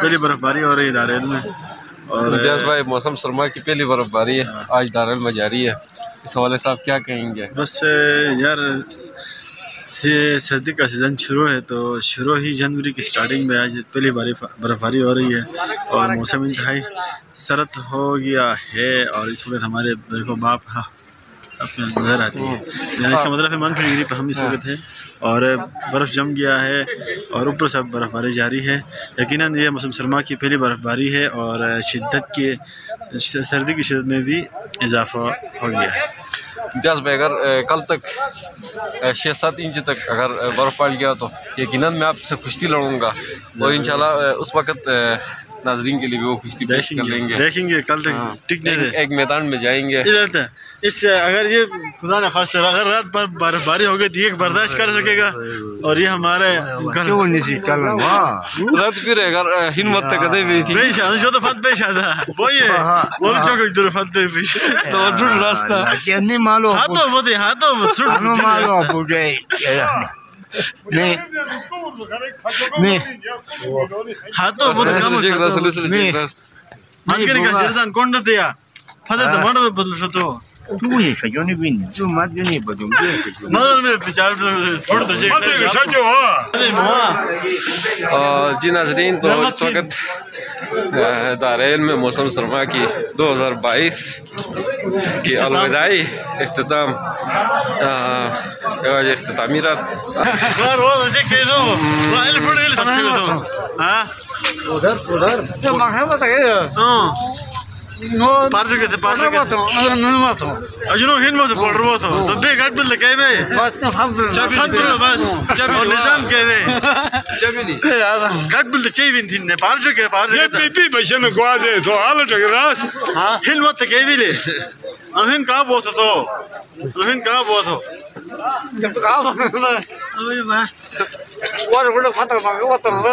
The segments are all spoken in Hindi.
पहली बर्फबारी हो रही है दारेल में और मुजाज भाई मौसम सरमा की पहली बर्फबारी है आज दारेल में जारी है। इस हवाले से आप क्या कहेंगे? बस यार सर्दी का सीज़न शुरू है तो शुरू ही जनवरी की स्टार्टिंग में आज पहली बारी बर्फबारी हो रही है और मौसम इंतहाई सर्द हो गया है। और इस वक्त हमारे देखो बाप अपने नज़र आती है, यानी इसका मतलब है -3 डिग्री पर हम इस वक्त हैं और बर्फ़ जम गया है और ऊपर से बर्फ़बारी जारी है। यकीनन ये मौसम सरमा की पहली बर्फ़बारी है और शिद्दत की सर्दी की शिद्दत में भी इजाफा हो गया है। मुजाज भाई अगर कल तक 6-7 इंच तक अगर बर्फ़ पड़ गया तो यकीनन मैं आपसे कुश्ती लड़ूंगा और इंशाल्लाह उस वक़्त नाजरीन के लिए भी वो कुश्ती पेश कर देखेंगे कल तक टिकने एक मैदान में जाएंगे। इस अगर ये खुदा न खास्ता अगर रात भर बर्फबारी हो गई तो ये बर्दाश्त कर सकेगा और ये हमारे रात फिर अगर हिम्मत तक कदे भी थी जो तो फत पेश आता वो ये वो चौक इधर फत पेश तो दूर रास्ता नहीं मालूम हाथों वो दे हाथों मालूम मुझे नहीं नहीं हाथों वो काम मार्केट का जर्दान कौन दिया फते तो मर्डर बदल सकते हो तू ये सजो नहीं भी नहीं तू मत नहीं बदल मगर मैं विचार छोड़ दो जी सजो जी नाजरीन तो इस वक्त दारेल में मौसम सरमा की 2022 की अलविदाई इख्तिताम इख्तितामी रात उधर पार्ट के थे पार्ट के तो अजनो हिन मत पड़ रहा था तो बे गाट बदल के बे बस बस जब निजाम के बे जब नहीं गाट बदल चाहिए भी थी ने पार्ट के पीपी बशन गवाजे तो हाल टक रास हिन मत के भी ले हिन का बहुत तो हिन का बहुत हो जब का ओए वाह और बड़ा फटा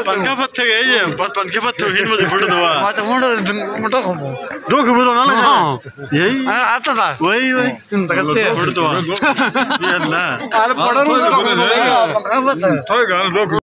पंखा पत्ते गए ये पंखे पत्ते हिन मत फट दवा मत मोटो खबो दो खबरो ना लगा यही आता था वही फट दवा ये अल्लाह अरे पड़ो पंखा पत्ते थोड़ा गाल